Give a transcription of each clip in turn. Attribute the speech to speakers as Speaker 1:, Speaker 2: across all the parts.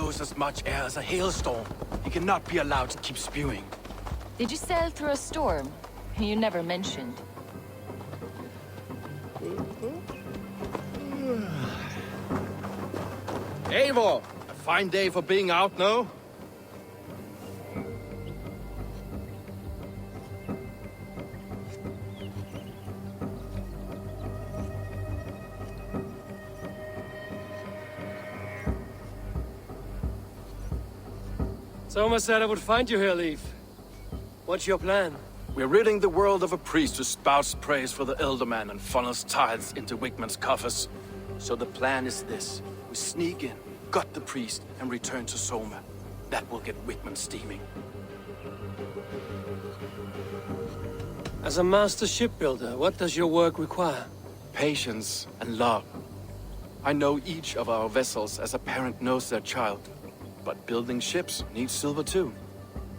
Speaker 1: blows as much air as a hailstorm. He cannot be allowed to keep spewing.
Speaker 2: Did you sail through a storm? You never mentioned.
Speaker 1: Eivor! A fine day for being out, no?
Speaker 3: Soma said I would find you here, Leaf. What's your plan?
Speaker 1: We're ridding the world of a priest who spouts praise for the Elderman and funnels tithes into Wigman's coffers. So the plan is this. We sneak in, gut the priest, and return to Soma. That will get Wigman steaming.
Speaker 3: As a master shipbuilder, what does your work require?
Speaker 1: Patience and love. I know each of our vessels as a parent knows their child. But building ships needs silver too.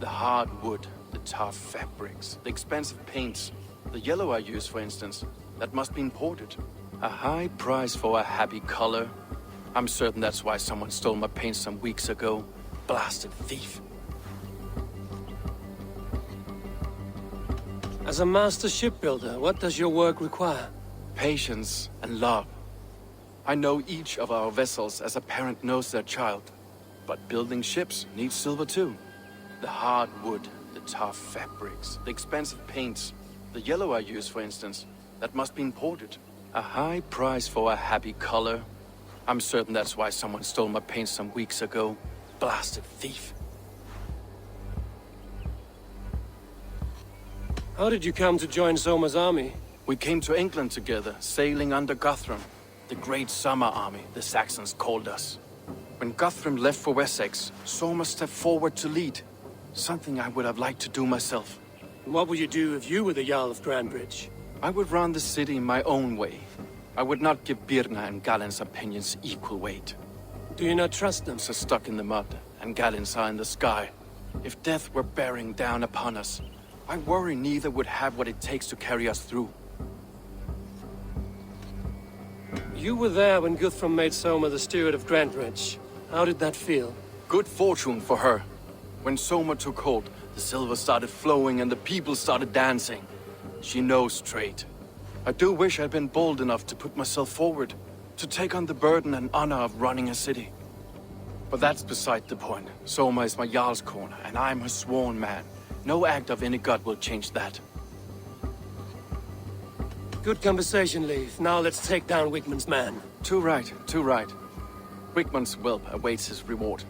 Speaker 1: The hard wood, the tough fabrics, the expensive paints. The yellow I use, for instance, that must be imported. A high price for a happy color. I'm certain that's why someone stole my paint some weeks ago. Blasted thief.
Speaker 3: As a master shipbuilder, what does your work require?
Speaker 1: Patience and love. I know each of our vessels as a parent knows their child. But building ships needs silver too. The hard wood, the tough fabrics, the expensive paints. The yellow I use, for instance, that must be imported. A high price for a happy color. I'm certain that's why someone stole my paint some weeks ago. Blasted thief.
Speaker 3: How did you come to join Soma's army?
Speaker 1: We came to England together, sailing under Guthrum. The Great Summer Army, the Saxons called us. When Guthrum left for Wessex, Soma stepped forward to lead. Something I would have liked to do myself.
Speaker 3: What would you do if you were the Jarl of Grandbridge?
Speaker 1: I would run the city my own way. I would not give Birna and Galen's opinions equal weight.
Speaker 3: Do you not trust them?
Speaker 1: So stuck in the mud, and Galen's are in the sky. If death were bearing down upon us, I worry neither would have what it takes to carry us through.
Speaker 3: You were there when Guthrum made Soma the steward of Grandbridge. How did that feel?
Speaker 1: Good fortune for her. When Soma took hold, the silver started flowing and the people started dancing. She knows trade. I do wish I'd been bold enough to put myself forward, to take on the burden and honor of running a city. But that's beside the point. Soma is my Jarl's corner, and I'm her sworn man. No act of any god will change that.
Speaker 3: Good conversation, Leaf. Now let's take down Wigman's man.
Speaker 1: Too right, too right. Wigman's whelp awaits his reward.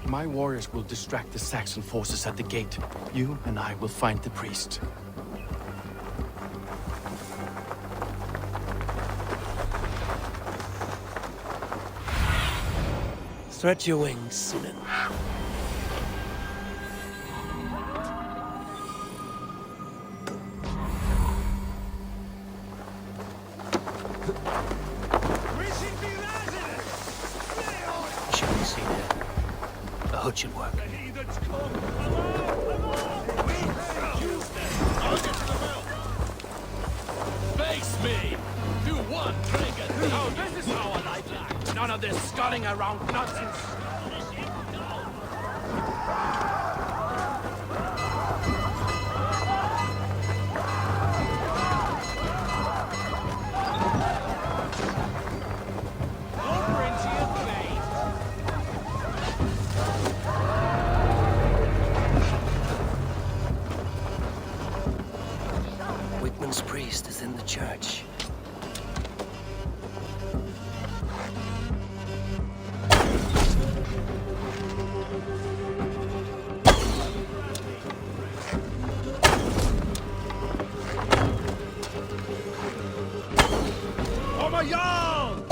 Speaker 1: My warriors will distract the Saxon forces at the gate. You and I will find the priest.
Speaker 3: Stretch your wings, Sinan.
Speaker 4: Hood should work.
Speaker 1: Face me! Do one trigger! Oh, this is how I like it! None of this sculling around nonsense!
Speaker 4: Wigman's priest is in the church.
Speaker 1: Oh my Jarl!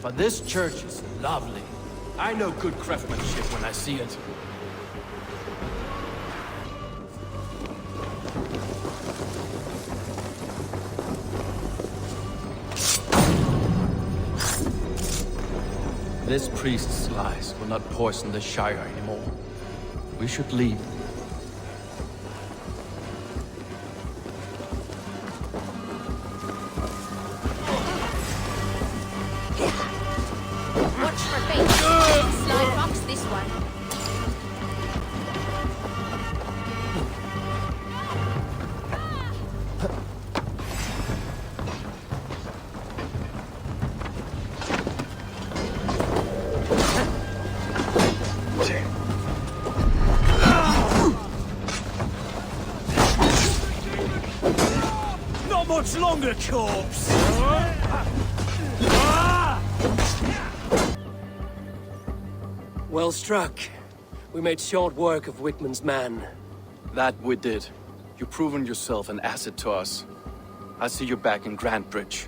Speaker 1: But this church is lovely. I know good craftsmanship when I see it. This priest's lies will not poison the Shire anymore. We should leave.
Speaker 5: Watch for fate. Slide rocks this one.
Speaker 6: Not much longer, corpse!
Speaker 3: Well struck. We made short work of Wickman's man.
Speaker 1: That we did. You've proven yourself an asset to us. I'll see you back in Grantbridge.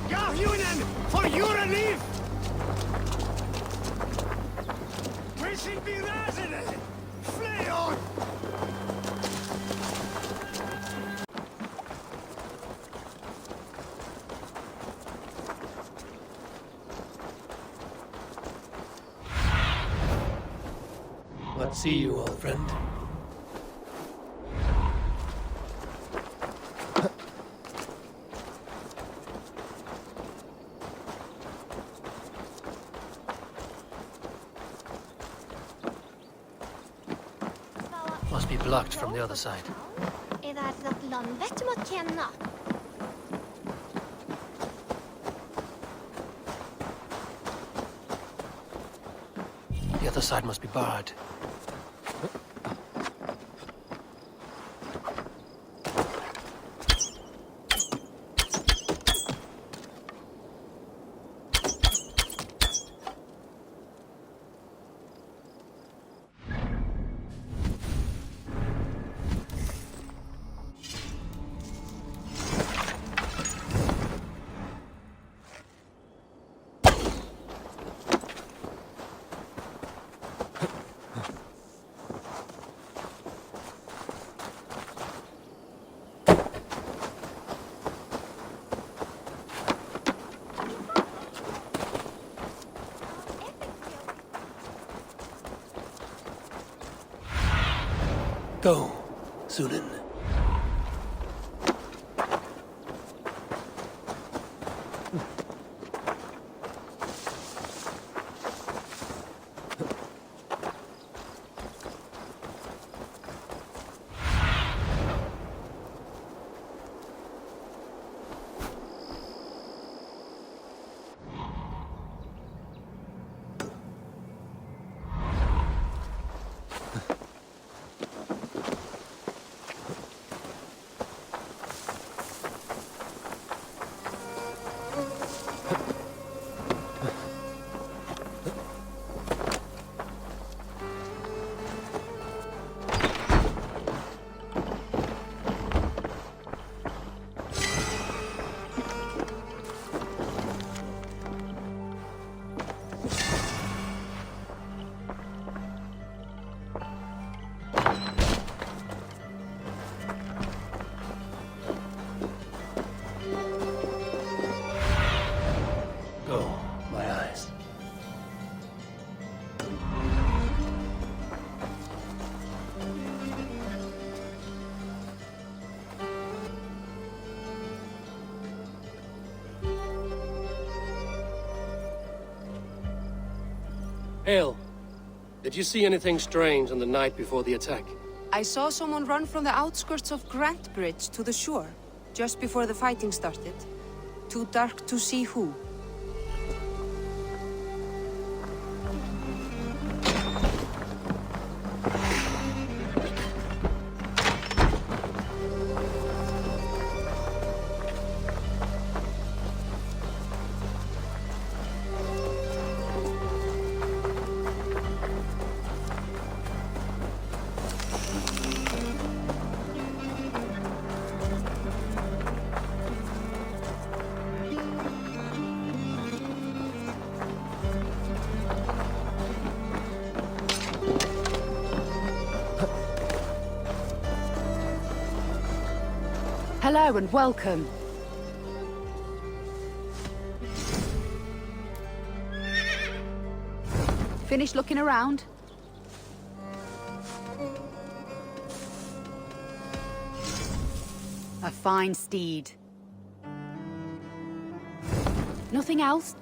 Speaker 6: Garhunen, for your relief! We should be resident! Flee on!
Speaker 3: Let's see you, old friend.
Speaker 4: Must be blocked from the other side.
Speaker 5: Er det et landet du må kjenne?
Speaker 4: The other side must be barred. Go, Sunan. Go, my eyes.
Speaker 3: Hale, did you see anything strange on the night before the attack?
Speaker 7: I saw someone run from the outskirts of Grantbridge to the shore, just before the fighting started. Too dark to see who. Hello and welcome. Finished looking around? A fine steed. Nothing else?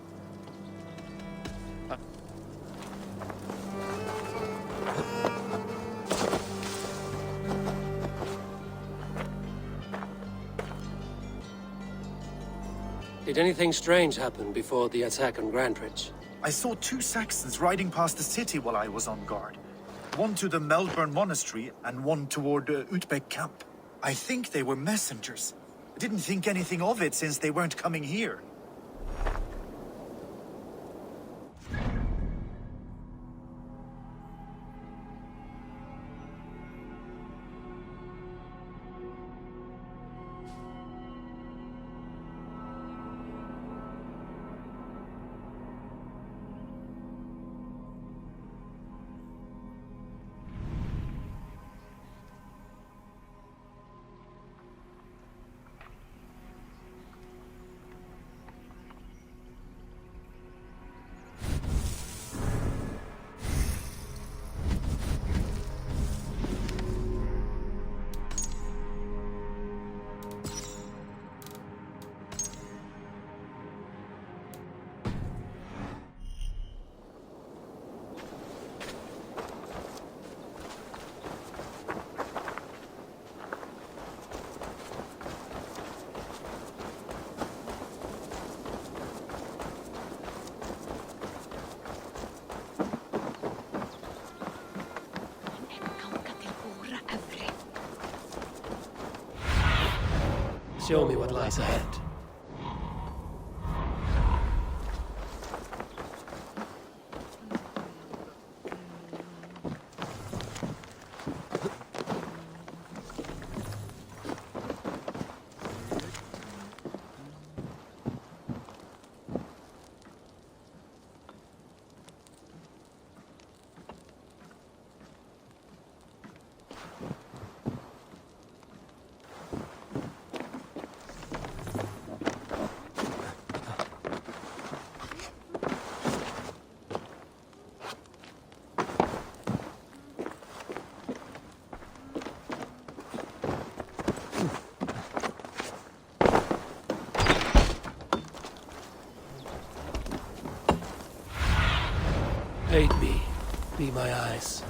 Speaker 3: Did anything strange happen before the attack on Grantridge?
Speaker 6: I saw 2 Saxons riding past the city while I was on guard. One to the Melbourne Monastery and one toward Utbeck camp. I think they were messengers. I didn't think anything of it since they weren't coming here.
Speaker 3: Show me what lies ahead. Aid me. Be my eyes.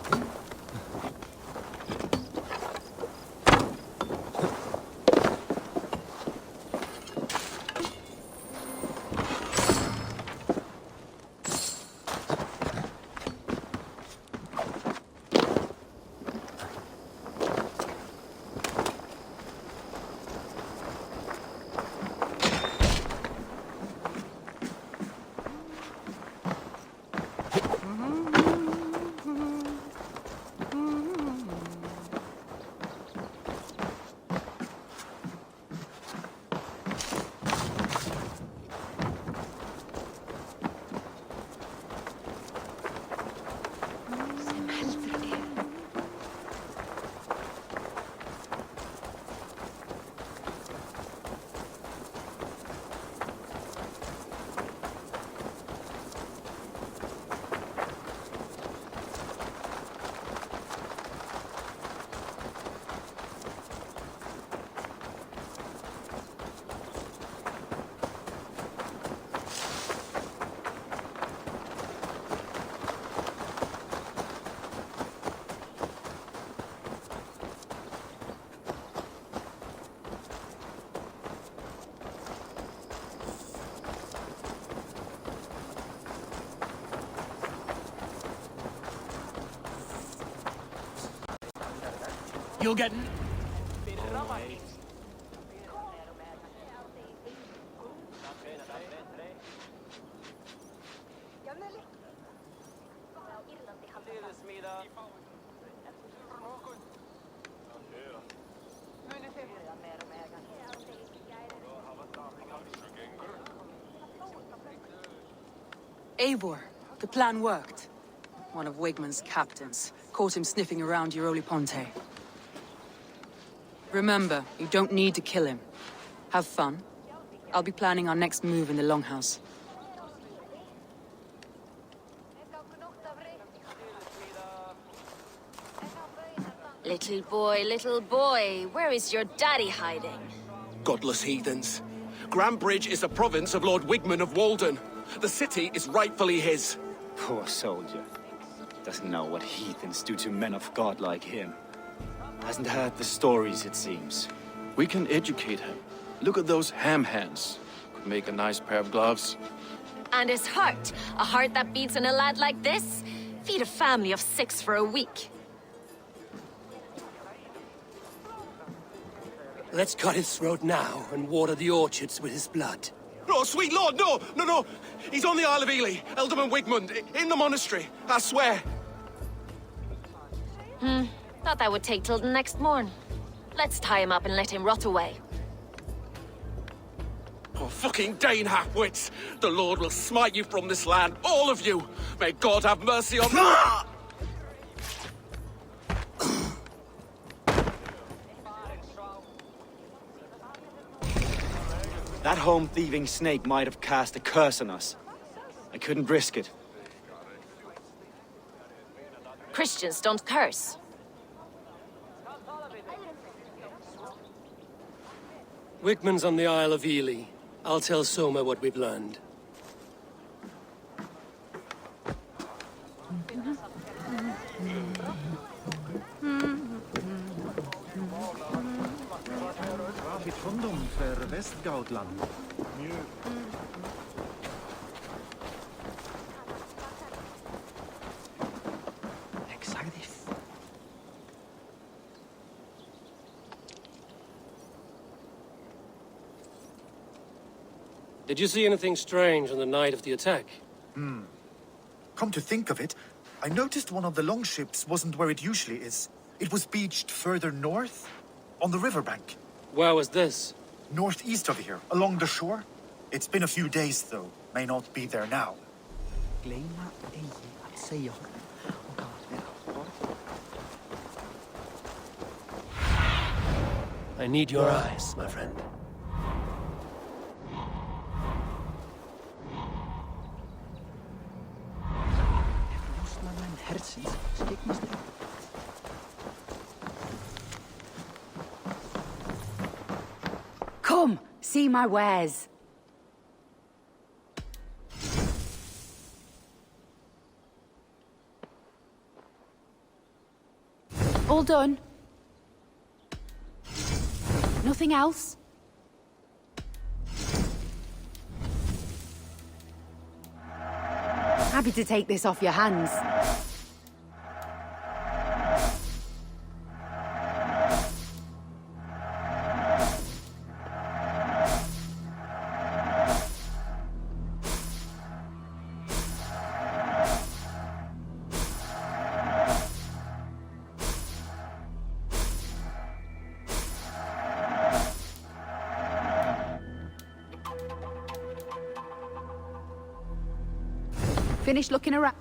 Speaker 6: You'll get...
Speaker 7: Eivor, the plan worked. One of Wigmund's captains caught him sniffing around Euroli Ponte. Remember, you don't need to kill him. Have fun. I'll be planning our next move in the Longhouse.
Speaker 8: Little boy, where is your daddy hiding?
Speaker 9: Godless heathens. Grambridge is a province of Lord Wigman of Walden. The city is rightfully his.
Speaker 10: Poor soldier. Doesn't know what heathens do to men of God like him. Hasn't heard the stories, it seems.
Speaker 1: We can educate him. Look at those ham hands. Could make a nice pair of gloves.
Speaker 8: And his heart, a heart that beats in a lad like this? Feed a family of 6 for a week.
Speaker 3: Let's cut his throat now and water the orchards with his blood.
Speaker 9: No, sweet lord, no! He's on the Isle of Ely, Ealdorman Wigmund, in the monastery, I swear.
Speaker 8: Thought that would take till the next morn. Let's tie him up and let him rot away.
Speaker 9: Oh, fucking Dane halfwits! The Lord will smite you from this land, all of you! May God have mercy on...
Speaker 10: That home-thieving snake might have cast a curse on us. I couldn't risk it.
Speaker 8: Christians don't curse.
Speaker 3: Wigman's on the Isle of Ely. I'll tell Soma what we've learned. Did you see anything strange on the night of the attack?
Speaker 6: Come to think of it, I noticed one of the longships wasn't where it usually is. It was beached further north, on the riverbank.
Speaker 3: Where was this?
Speaker 6: Northeast of here, along the shore. It's been a few days, though. May not be there now.
Speaker 3: I need your eyes, my friend.
Speaker 7: Come, see my wares. All done? Nothing else? Happy to take this off your hands. Finish looking around.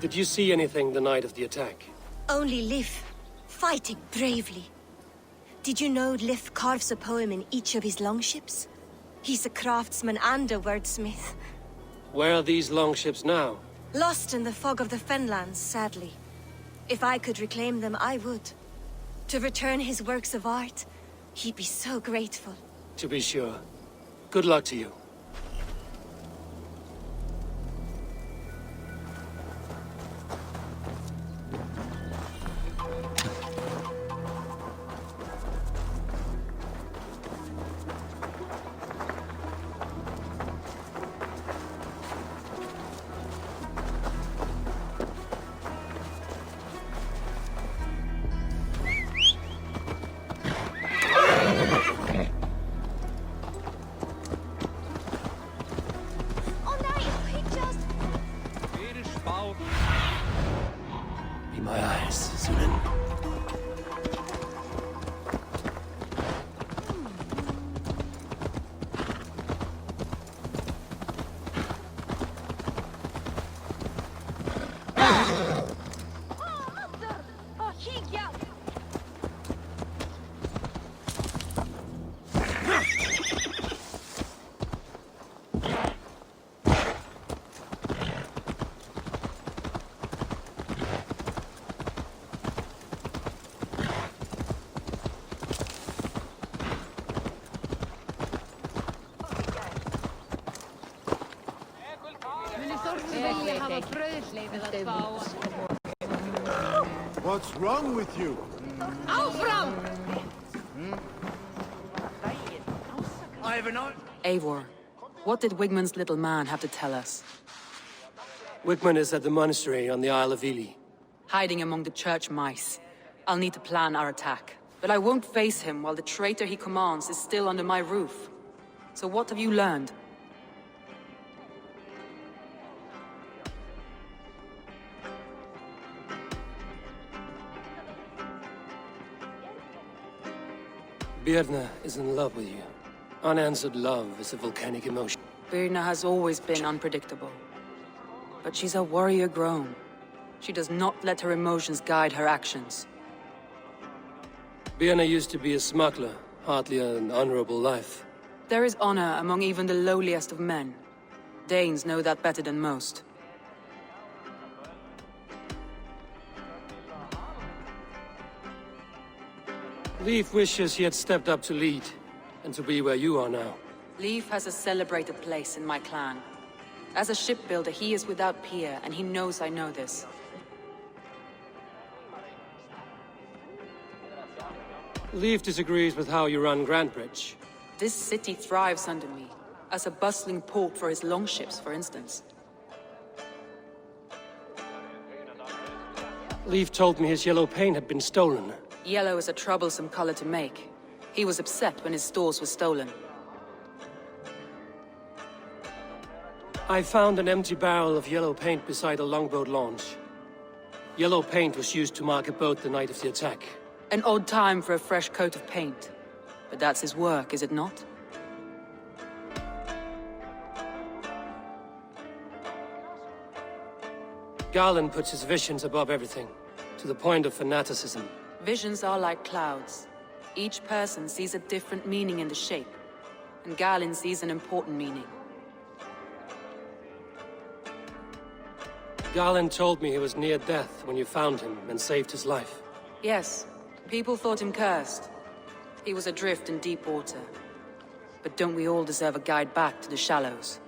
Speaker 3: Did you see anything the night of the attack?
Speaker 11: Only Liv, fighting bravely. Did you know Liv carves a poem in each of his longships? He's a craftsman and a wordsmith.
Speaker 3: Where are these longships now?
Speaker 11: Lost in the fog of the Fenlands, sadly. If I could reclaim them, I would. To return his works of art, he'd be so grateful.
Speaker 3: To be sure. Good luck to you.
Speaker 12: What's wrong with you?
Speaker 13: Eivor, what did Wigmund's little man have to tell us?
Speaker 3: Wigmund is at the monastery on the Isle of Ely.
Speaker 13: Hiding among the church mice. I'll need to plan our attack. But I won't face him while the traitor he commands is still under my roof. So what have you learned?
Speaker 3: Birna is in love with you. Unanswered love is a volcanic emotion.
Speaker 13: Birna has always been unpredictable. But she's a warrior grown. She does not let her emotions guide her actions.
Speaker 3: Birna used to be a smuggler, hardly an honorable life.
Speaker 13: There is honor among even the lowliest of men. Danes know that better than most.
Speaker 3: Leif wishes he had stepped up to lead, and to be where you are now.
Speaker 13: Leif has a celebrated place in my clan. As a shipbuilder, he is without peer, and he knows I know this.
Speaker 3: Leif disagrees with how you run Grantebridge.
Speaker 13: This city thrives under me, as a bustling port for his longships, for instance.
Speaker 3: Leif told me his yellow paint had been stolen.
Speaker 13: Yellow is a troublesome color to make. He was upset when his stores were stolen.
Speaker 3: I found an empty barrel of yellow paint beside a longboat launch. Yellow paint was used to mark a boat the night of the attack.
Speaker 13: An odd time for a fresh coat of paint. But that's his work, is it not?
Speaker 3: Garland puts his visions above everything, to the point of fanaticism.
Speaker 13: Visions are like clouds. Each person sees a different meaning in the shape, and Garland sees an important meaning.
Speaker 3: Garland told me he was near death when you found him and saved his life.
Speaker 13: Yes, people thought him cursed. He was adrift in deep water. But don't we all deserve a guide back to the shallows?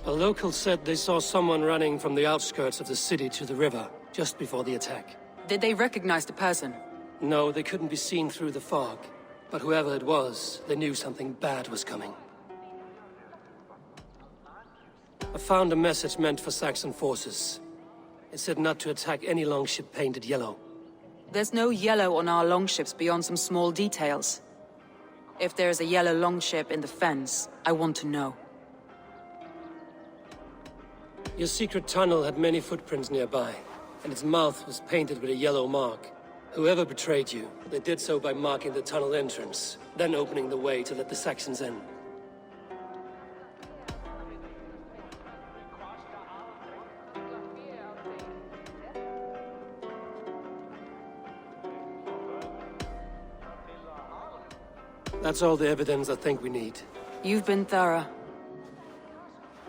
Speaker 3: A local said they saw someone running from the outskirts of the city to the river, just before the attack.
Speaker 13: Did they recognize the person?
Speaker 3: No, they couldn't be seen through the fog. But whoever it was, they knew something bad was coming. I found a message meant for Saxon forces. It said not to attack any longship painted yellow.
Speaker 13: There's no yellow on our longships beyond some small details. If there's a yellow longship in the fens, I want to know.
Speaker 3: Your secret tunnel had many footprints nearby, and its mouth was painted with a yellow mark. Whoever betrayed you, they did so by marking the tunnel entrance, then opening the way to let the Saxons in. That's all the evidence I think we need.
Speaker 13: You've been thorough.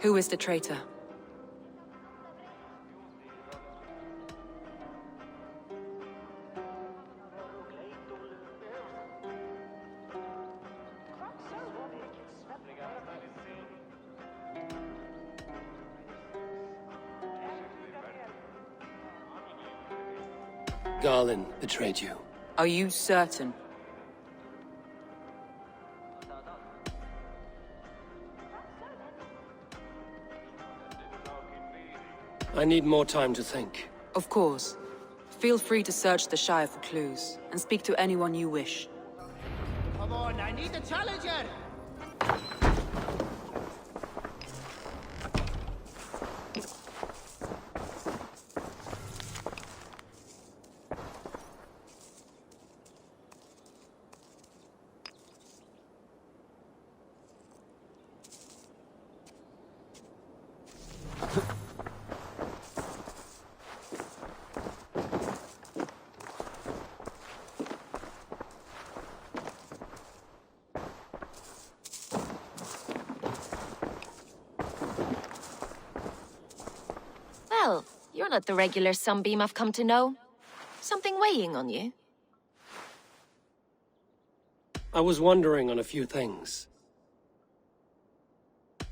Speaker 13: Who is the traitor?
Speaker 3: Garland betrayed you.
Speaker 13: Are you certain?
Speaker 3: I need more time to think.
Speaker 13: Of course. Feel free to search the Shire for clues, and speak to anyone you wish.
Speaker 12: Come on, I need a challenger!
Speaker 8: Well, you're not the regular Sunbeam I've come to know. Something weighing on you?
Speaker 3: I was wondering on a few things.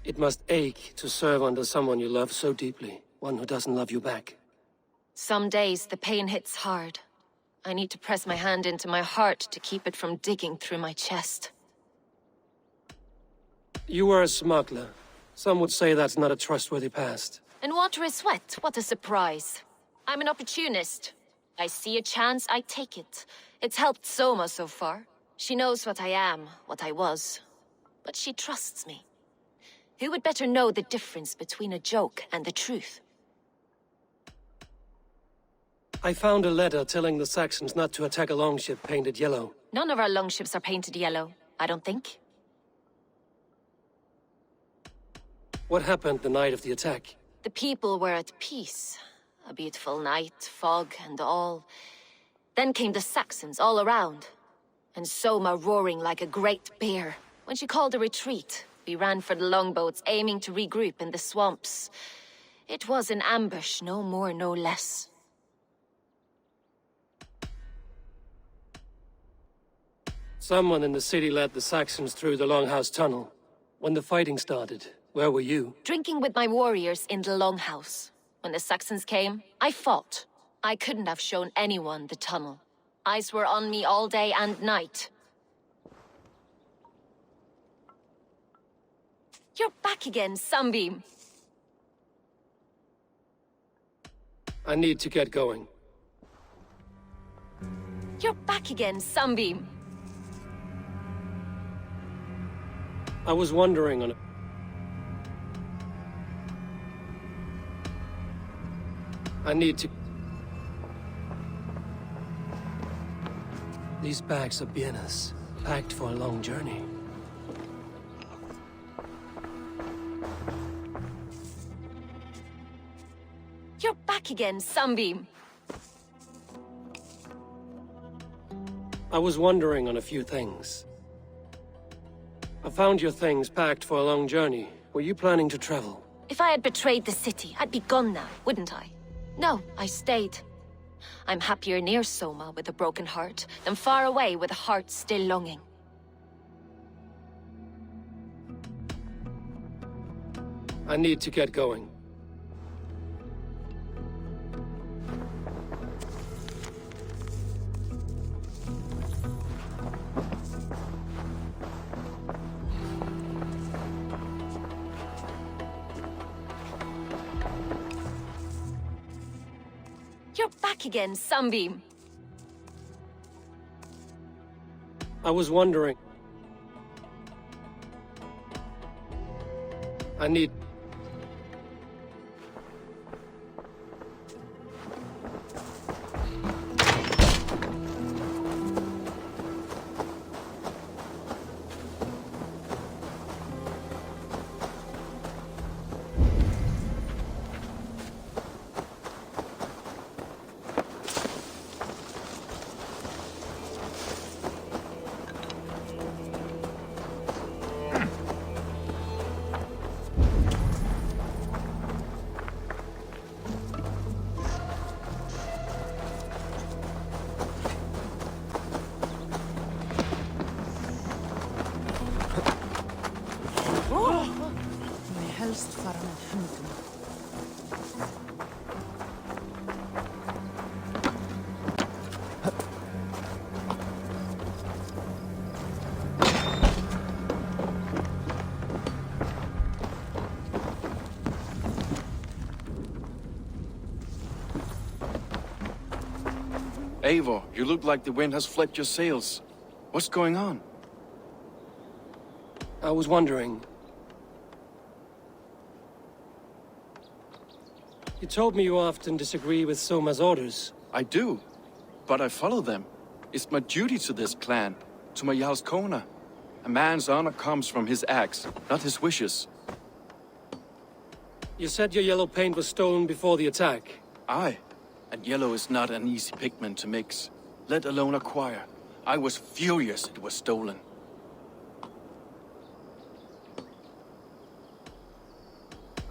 Speaker 3: It must ache to serve under someone you love so deeply, one who doesn't love you back.
Speaker 8: Some days the pain hits hard. I need to press my hand into my heart to keep it from digging through my chest.
Speaker 3: You were a smuggler. Some would say that's not a trustworthy past.
Speaker 8: And water is wet, what a surprise. I'm an opportunist. I see a chance, I take it. It's helped Soma so far. She knows what I am, what I was. But she trusts me. Who would better know the difference between a joke and the truth?
Speaker 3: I found a letter telling the Saxons not to attack a longship painted yellow.
Speaker 8: None of our longships are painted yellow, I don't think.
Speaker 3: What happened the night of the attack?
Speaker 8: The people were at peace. A beautiful night, fog and all. Then came the Saxons all around. And Soma roaring like a great bear. When she called a retreat, we ran for the longboats, aiming to regroup in the swamps. It was an ambush, no more, no less.
Speaker 3: Someone in the city led the Saxons through the Longhouse Tunnel. When the fighting started, where were you?
Speaker 8: Drinking with my warriors in the Longhouse. When the Saxons came, I fought. I couldn't have shown anyone the tunnel. Eyes were on me all day and night. You're back again, Sunbeam.
Speaker 3: I need to get going.
Speaker 8: You're back again, Sunbeam.
Speaker 3: I was wondering on a... I need to... These bags are bienes, packed for a long journey.
Speaker 8: You're back again, Sunbeam.
Speaker 3: I was wondering on a few things. I found your things packed for a long journey. Were you planning to travel?
Speaker 8: If I had betrayed the city, I'd be gone now, wouldn't I? No, I stayed. I'm happier near Soma with a broken heart than far away with a heart still longing.
Speaker 3: I need to get going.
Speaker 8: You're back again, Sunbeam.
Speaker 3: I was wondering... I need...
Speaker 14: Helst fara med hunden.
Speaker 1: Eivor, you look like the wind has flipped your sails. What's going on?
Speaker 3: I was wondering... You told me you often disagree with Soma's orders.
Speaker 1: I do, but I follow them. It's my duty to this clan, to my Jarl's Kona. A man's honor comes from his acts, not his wishes.
Speaker 3: You said your yellow paint was stolen before the attack.
Speaker 1: Aye, and yellow is not an easy pigment to mix, let alone acquire. I was furious it was stolen.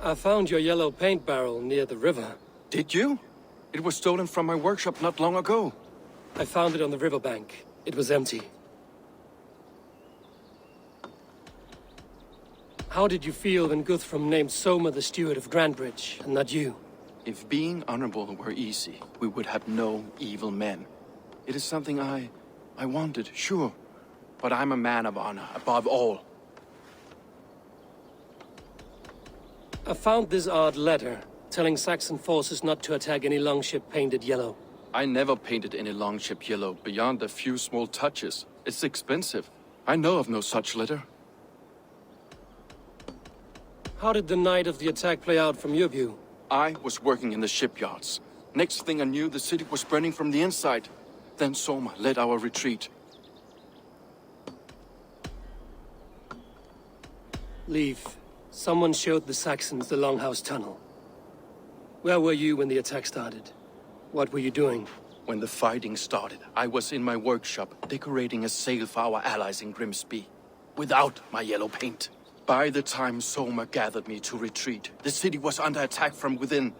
Speaker 3: I found your yellow paint barrel near the river.
Speaker 1: Did you? It was stolen from my workshop not long ago.
Speaker 3: I found it on the riverbank. It was empty. How did you feel when Guthrum named Soma the steward of Grantebridge, and not you?
Speaker 1: If being honorable were easy, we would have no evil men. It is something I wanted, sure. But I'm a man of honor, above all.
Speaker 3: I found this odd letter, telling Saxon forces not to attack any longship painted yellow.
Speaker 1: I never painted any longship yellow, beyond a few small touches. It's expensive. I know of no such letter.
Speaker 3: How did the night of the attack play out from your view?
Speaker 1: I was working in the shipyards. Next thing I knew, the city was burning from the inside. Then Soma led our retreat.
Speaker 3: Leave. Someone showed the Saxons the Longhouse Tunnel. Where were you when the attack started? What were you doing?
Speaker 1: When the fighting started, I was in my workshop, decorating a sail for our allies in Grimsby. Without my yellow paint. By the time Soma gathered me to retreat, the city was under attack from within.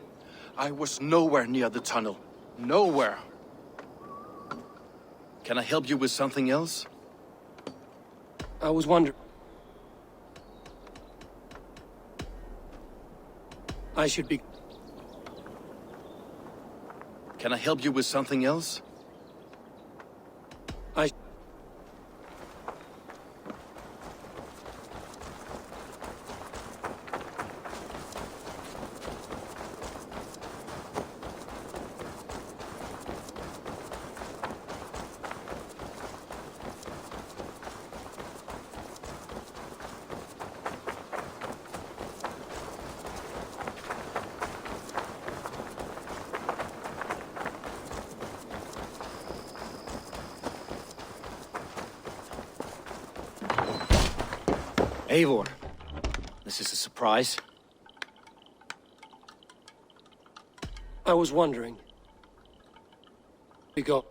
Speaker 1: I was nowhere near the tunnel. Nowhere. Can I help you with something else?
Speaker 3: I was wondering... I should be...
Speaker 1: Can I help you with something else?
Speaker 10: Eivor, this is a surprise.
Speaker 3: I was wondering. We got...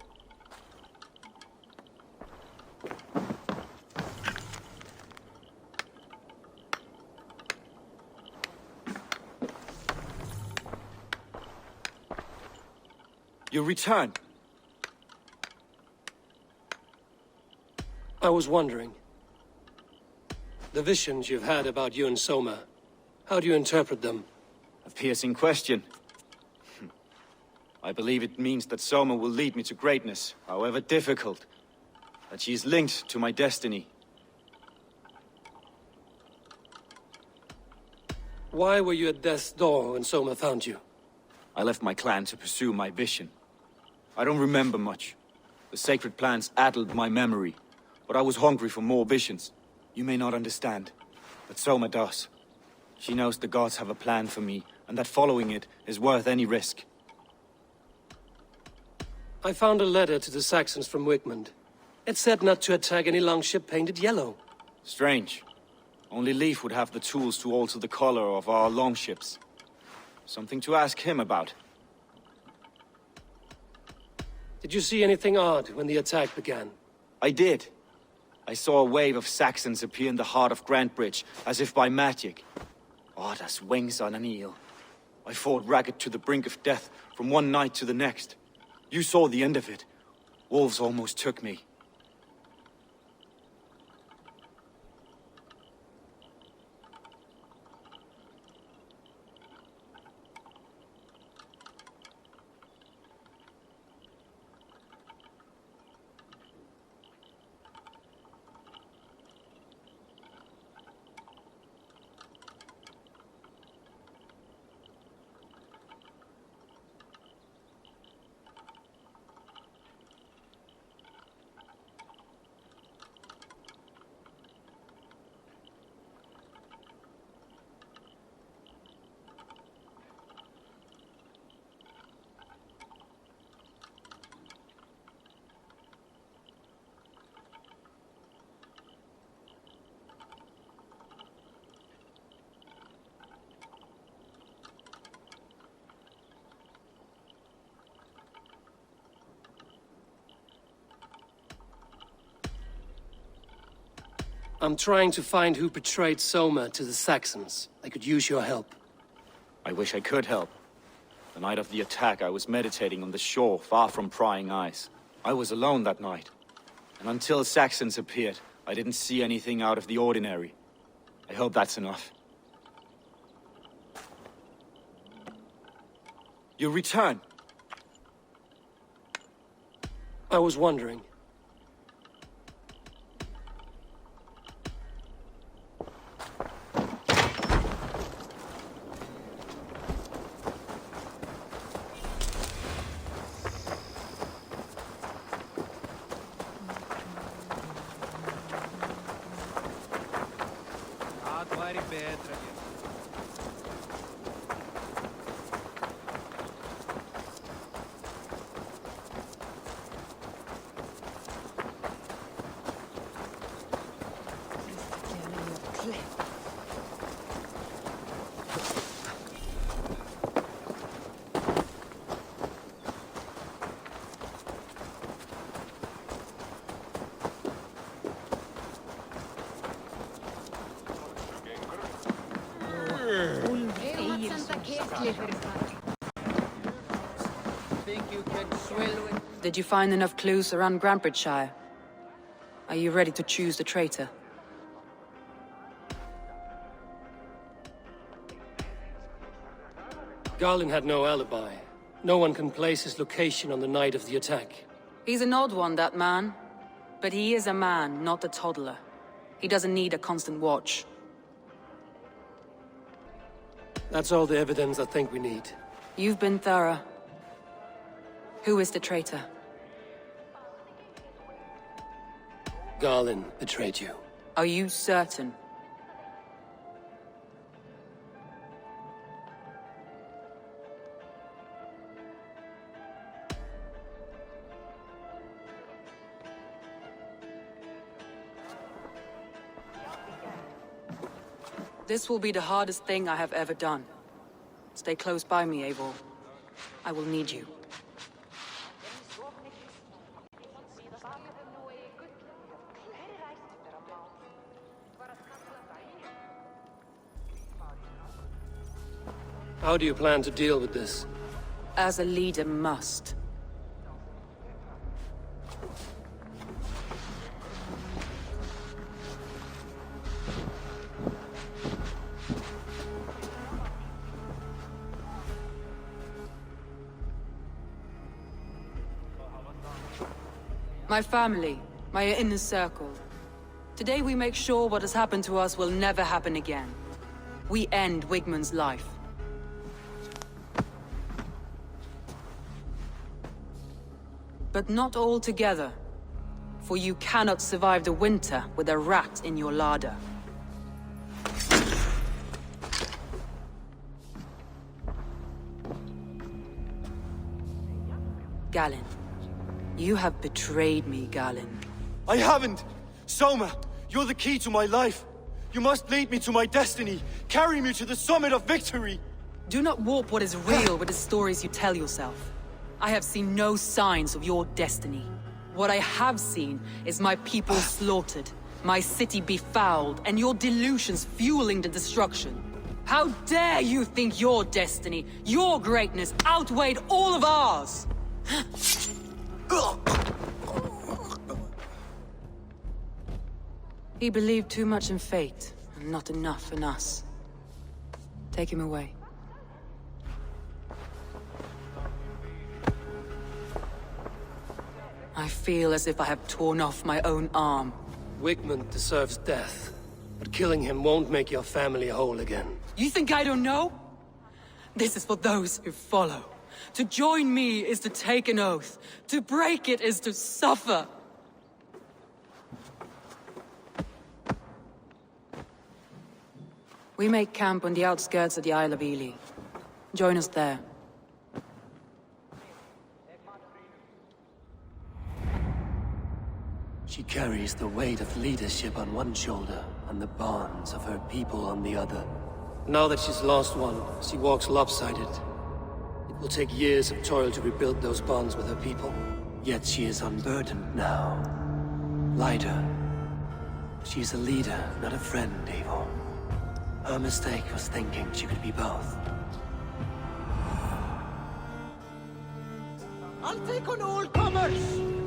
Speaker 10: You returned.
Speaker 3: I was wondering. The visions you've had about you and Soma, how do you interpret them?
Speaker 10: A piercing question. I believe it means that Soma will lead me to greatness, however difficult. That she is linked to my destiny.
Speaker 3: Why were you at death's door when Soma found you?
Speaker 10: I left my clan to pursue my vision. I don't remember much. The sacred plans addled my memory, but I was hungry for more visions. You may not understand, but Soma does. She knows the gods have a plan for me, and that following it is worth any risk.
Speaker 3: I found a letter to the Saxons from Wigmund. It said not to attack any longship painted yellow.
Speaker 10: Strange. Only Leif would have the tools to alter the color of our longships. Something to ask him about.
Speaker 3: Did you see anything odd when the attack began?
Speaker 10: I did. I saw a wave of Saxons appear in the heart of Grantebridge, as if by magic. Odd as wings on an eel. I fought ragged to the brink of death from one night to the next. You saw the end of it. Wolves almost took me.
Speaker 3: I'm trying to find who betrayed Soma to the Saxons. I could use your help.
Speaker 10: I wish I could help. The night of the attack, I was meditating on the shore, far from prying eyes. I was alone that night. And until Saxons appeared, I didn't see anything out of the ordinary. I hope that's enough. You return.
Speaker 3: I was wondering.
Speaker 13: Did you find enough clues around Grantbridgeshire? Are you ready to choose the traitor?
Speaker 3: Garlin had no alibi. No one can place his location on the night of the attack.
Speaker 13: He's an odd one, that man. But he is a man, not a toddler. He doesn't need a constant watch.
Speaker 3: That's all the evidence I think we need.
Speaker 13: You've been thorough. Who is the traitor?
Speaker 3: Garlin betrayed you.
Speaker 13: Are you certain? This will be the hardest thing I have ever done. Stay close by me, Eivor. I will need you.
Speaker 3: How do you plan to deal with this?
Speaker 13: As a leader must. My family, my inner circle. Today we make sure what has happened to us will never happen again. We end Wigmund's life. But not all together. For you cannot survive the winter with a rat in your larder. Galinn. You have betrayed me, Galinn.
Speaker 10: I haven't! Soma, you're the key to my life. You must lead me to my destiny. Carry me to the summit of victory.
Speaker 13: Do not warp what is real with the stories you tell yourself. I have seen no signs of your destiny. What I have seen is my people slaughtered, my city befouled, and your delusions fueling the destruction. How dare you think your destiny, your greatness, outweighed all of ours? He believed too much in fate, and not enough in us. Take him away. I feel as if I have torn off my own arm.
Speaker 3: Wigmund deserves death, but killing him won't make your family whole again.
Speaker 13: You think I don't know? This is for those who follow. To join me is to take an oath. To break it is to suffer. We make camp on the outskirts of the Isle of Ely. Join us there.
Speaker 3: She carries the weight of leadership on one shoulder and the bonds of her people on the other. Now that she's lost one, she walks lopsided. It will take years of toil to rebuild those bonds with her people. Yet she is unburdened now. Lighter. She is a leader, not a friend, Eivor. Her mistake was thinking she could be both.
Speaker 12: I'll take on all comers!